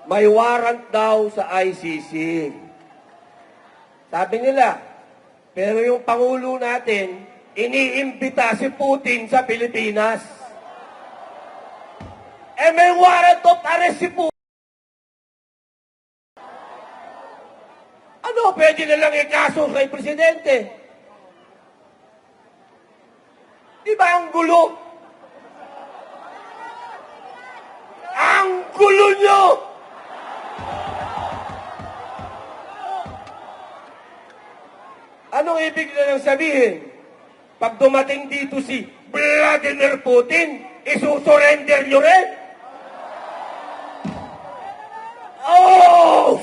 may warrant daw sa ICC. Sabi nila, pero yung Pangulo natin, iniimbita si Putin sa Pilipinas. May warrant of arrest si Putin. Ano, pwede na lang ikaso kay Presidente. Di ba ang gulo? Ang gulo nyo! Anong ibig na lang sabihin? Pag dumating dito si Vladimir Putin, isusurrender nyo rin? Oh!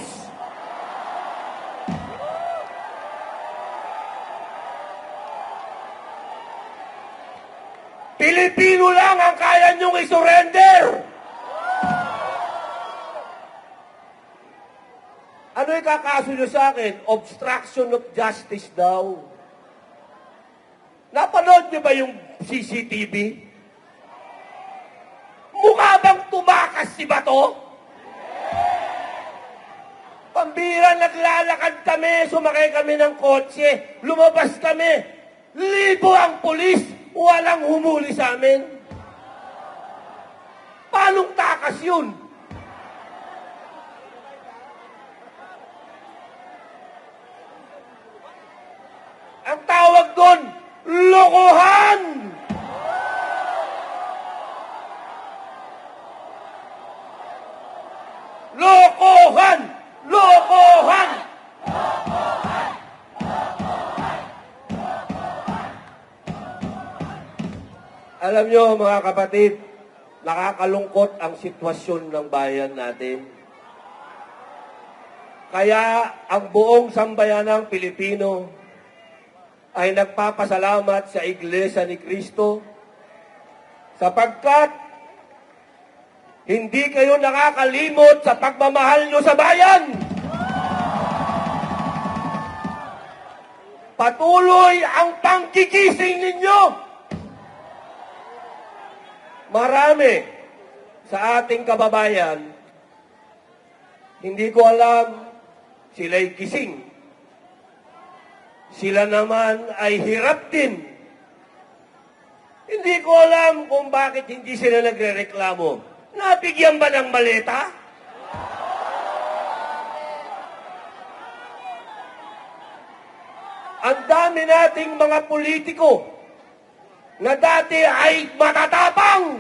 Pilipino lang ang kaya nyong isurrender! Ano ikakaso nyo sa akin? Obstruction of justice daw. Napanood nyo ba yung CCTV? Mukha bang tumakas si Bato? Pambira, naglalakad kami, sumakay kami ng kotse, lumabas kami. Libo ang pulis, walang humuli sa amin. Paanong takas yun? Ang tawag doon, lokohan! Lokohan! Lokohan! Alam nyo mga kapatid, nakakalungkot ang sitwasyon ng bayan natin. Kaya ang buong sambayanang Pilipino ay nagpapasalamat sa Iglesia ni Cristo sapagkat hindi kayo nakakalimot sa pagmamahal nyo sa bayan. Patuloy ang pangkikising ninyo. Marami sa ating kababayan, hindi ko alam, sila'y gising. Sila naman ay hirap din. Hindi ko alam kung bakit hindi sila nagre-reklamo. Nabigyan ba ng maleta? Ang dami nating mga politiko na dati ay matatapang.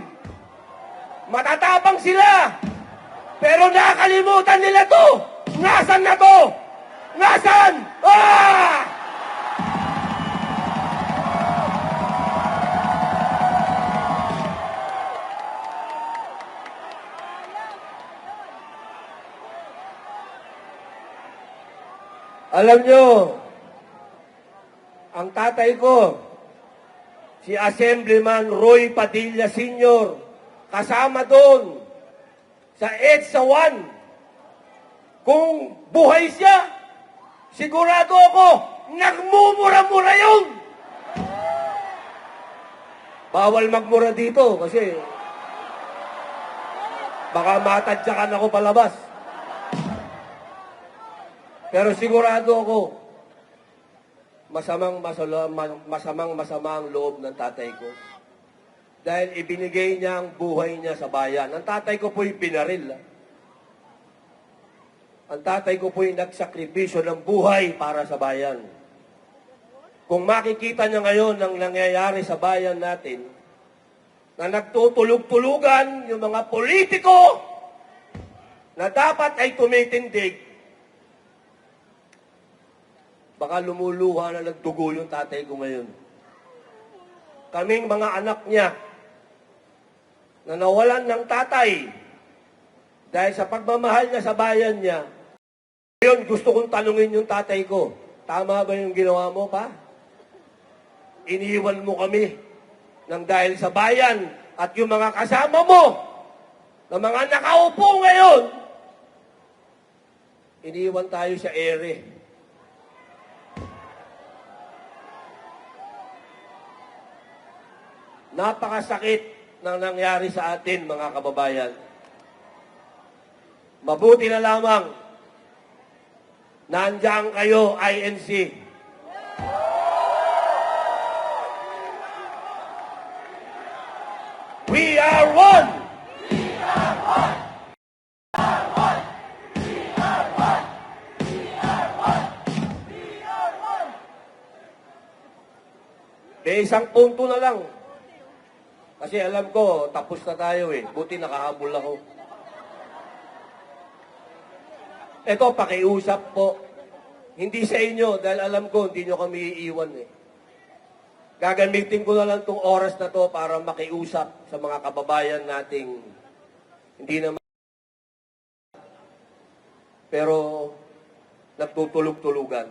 Matatapang sila. Pero nakalimutan nila to. Nasaan na to? Nasaan? Ah! Alam nyo, ang tatay ko, si Assemblyman Roy Padilla Sr., kasama doon sa EDSA 1. Kung buhay siya, sigurado ako, nagmumura-mura yun. Bawal magmura dito kasi baka matadyakan ako palabas. Pero sigurado ako, masamang loob ng tatay ko. Dahil ibinigay niya ang buhay niya sa bayan. Ang tatay ko po'y binaril. Ang tatay ko po'y nagsakripisyo ng buhay para sa bayan. Kung makikita niya ngayon ang nangyayari sa bayan natin, na nagtutulog-tulugan yung mga politiko na dapat ay tumitindig, baka lumuluha na nagdugo yung tatay ko ngayon. Kaming mga anak niya na nawalan ng tatay dahil sa pagmamahal niya sa bayan niya. Ngayon, gusto kong tanungin yung tatay ko, tama ba yung ginawa mo, pa? Iniwan mo kami ng dahil sa bayan at yung mga kasama mo na mga nakaupo ngayon, iniwan tayo sa ere. Napakasakit ng nangyari sa atin, mga kababayan. Mabuti na lamang nandiyan kayo, INC. We are one! Isang punto na lang. Kasi alam ko, tapos na tayo eh. Buti nakahabol ako. Ito, pakiusap po. Hindi sa inyo, dahil alam ko, hindi nyo kami iiwan eh. Gagamitin ko na lang itong oras na to para makiusap sa mga kababayan nating hindi naman. Pero, nagtutulog-tulugan.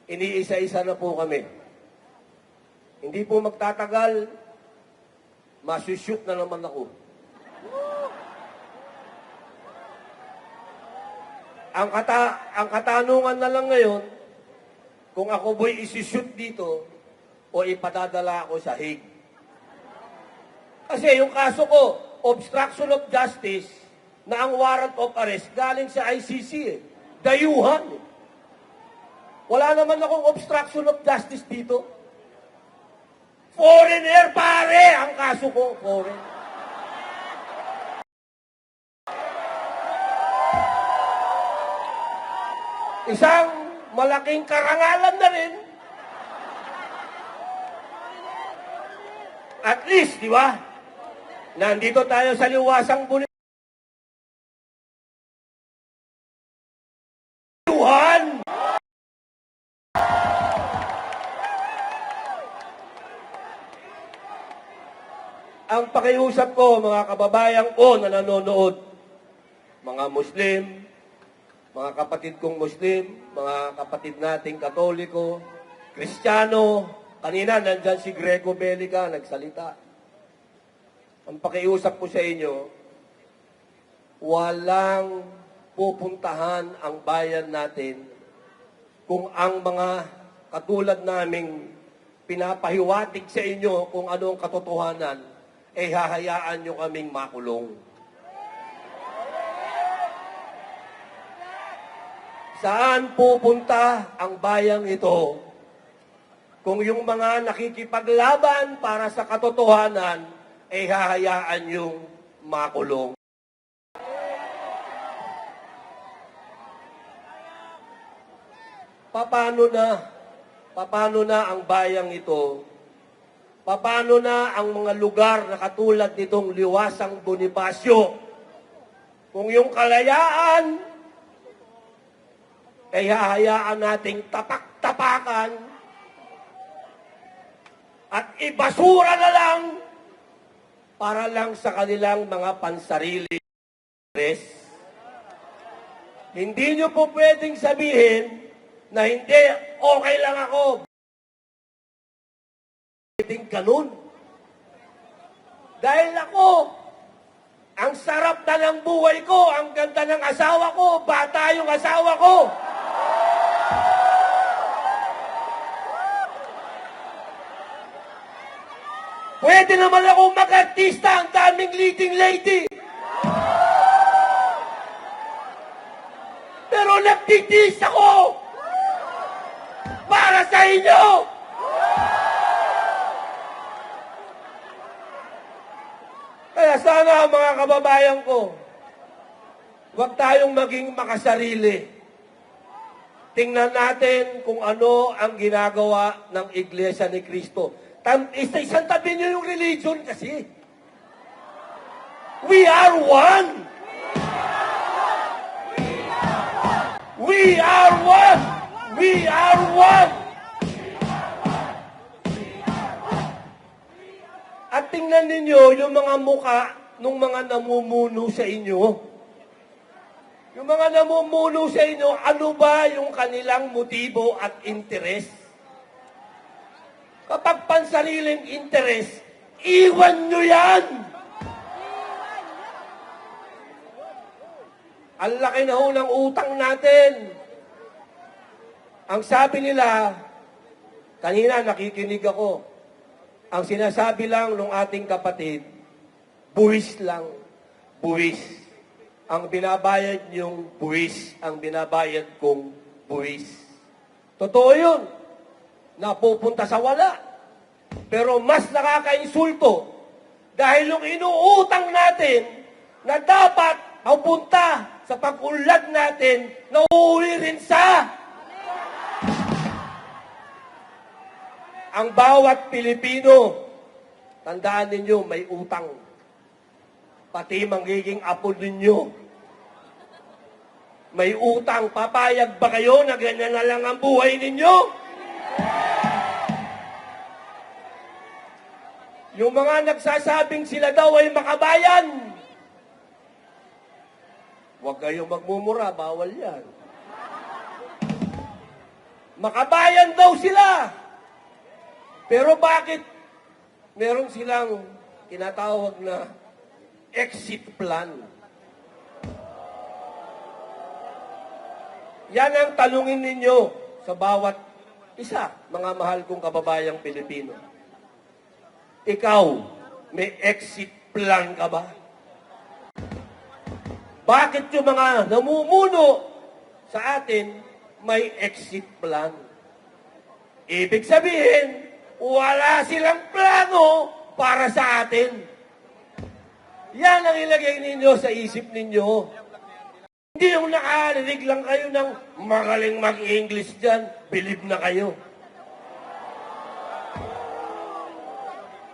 Iniisa-isa na po kami. Hindi po magtatagal, masushoot na naman ako. Ang katanungan na lang ngayon, kung ako bo'y isushoot dito o ipadadala ako sa Hague. Kasi yung kaso ko, obstruction of justice, na ang warrant of arrest galing sa ICC eh. Dayuhan eh. Wala naman akong obstruction of justice dito. Foreigner, pare! Ang kaso ko, foreign. Isang malaking karangalan na rin. At least, di ba? Nandito tayo sa liwasang Bonifacio. Ang pakiusap ko, mga kababayan ko na nanonood, mga Muslim, mga kapatid kong Muslim, mga kapatid nating Katoliko, Kristiyano, kanina nandyan si Grego Belica, nagsalita. Ang pakiusap ko sa inyo, walang pupuntahan ang bayan natin kung ang mga katulad naming pinapahiwatig sa inyo kung ano ang katotohanan, eh hahayaan nyo kaming makulong. Saan pupunta ang bayang ito kung yung mga nakikipaglaban para sa katotohanan ay hahayaan yung makulong? Paano na ang bayang ito? Paano na ang mga lugar na katulad nitong liwasang Bonifacio? Kung yung kalayaan ay hahayaan nating tapak-tapakan at ibasura na lang para lang sa kanilang mga pansarili. Hindi nyo po pwedeng sabihin na hindi, okay lang ako. Pwedeng ganun. Dahil ako, ang sarap na ng buhay ko, ang ganda ng asawa ko, bata yung asawa ko. Pwede naman akong mag-artista, ang daming leading lady. Pero nagtitis ako para sa inyo. Kaya sana mga kababayan ko, huwag tayong maging makasarili. Tingnan natin kung ano ang ginagawa ng Iglesia ni Cristo. Isang tabi niyo yung religion kasi. We are one! We are one! We are one! At tingnan ninyo yung mga muka ng mga namumuno sa inyo. Yung mga namumuno sa inyo, ano ba yung kanilang motibo at interes? Kapag pansariling interes, iwan nyo yan! Ang laki na ho ng utang natin. Ang sabi nila, kanina nakikinig ako, ang sinasabi lang ng ating kapatid, buwis lang. buwis. Ang binabayad niyong buwis, ang binabayad kong buwis. Totoo yun. Napupunta sa wala. Pero mas nakakainsulto dahil yung inuutang natin na dapat mapunta sa pag-unlad natin, nauuli rin sa ang bawat Pilipino. Tandaan ninyo, may utang. Pati magiging apo ninyo. May utang. Papayag ba kayo na ganyan na lang ang buhay ninyo? Yung mga nagsasabing sila daw ay makabayan. Huwag kayong magmumura, bawal yan. Makabayan daw sila. Pero bakit meron silang tinatawag na exit plan? Yan ang talungin ninyo sa bawat isa, mga mahal kong kababayang Pilipino. Ikaw, may exit plan ka ba? Bakit yung mga namumuno sa atin may exit plan? Ibig sabihin, wala silang plano para sa atin. Yan ang ilagay ninyo sa isip ninyo. Hindi yung nakarinig lang kayo ng magaling mag-English dyan, believe na kayo.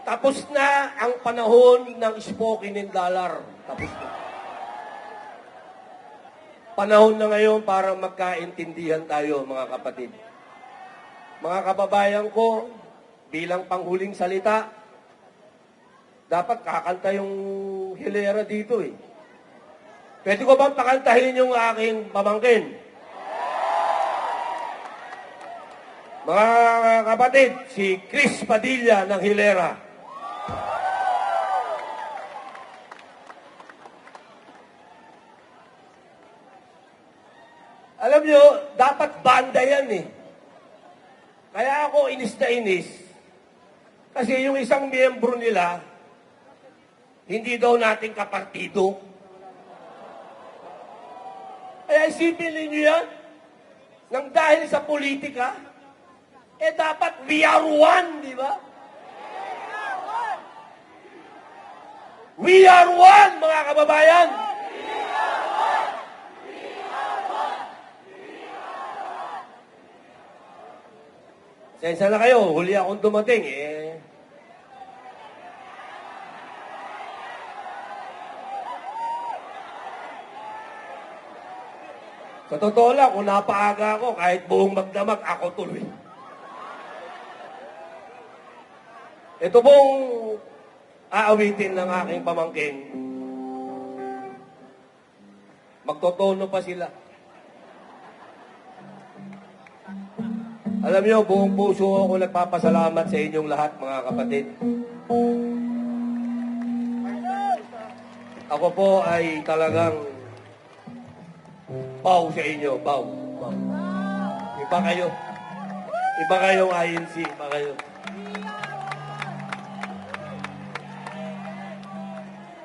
Tapos na ang panahon ng spoken in dollar. Tapos na. Panahon na ngayon para magkaintindihan tayo, mga kapatid. Mga kababayan ko, bilang panghuling salita, dapat kakanta yung hilera dito eh. Pwede ko bang pakantahin yung aking pamangkin? Mga kapatid, si Chris Padilla ng Hilera. Alam nyo, dapat banda yan eh. Kaya ako inis na inis. Kasi yung isang miyembro nila, hindi daw nating kapartido. Kaya isipin ninyo yan, nang dahil sa politika, dapat we are one, di ba? We are one, mga kababayan! Sensya na kayo, huli akong dumating eh. Sa totoo lang, kung napaaga ako, kahit buong magdamag, ako tuloy. Ito pong aawitin ng aking pamangkin. Magtotono pa sila. Alam niyo, buong puso ako nagpapasalamat sa inyong lahat, mga kapatid. Ako po ay talagang bow sa inyo, bow. Iba kayo. Iba kayong INC, iba kayo.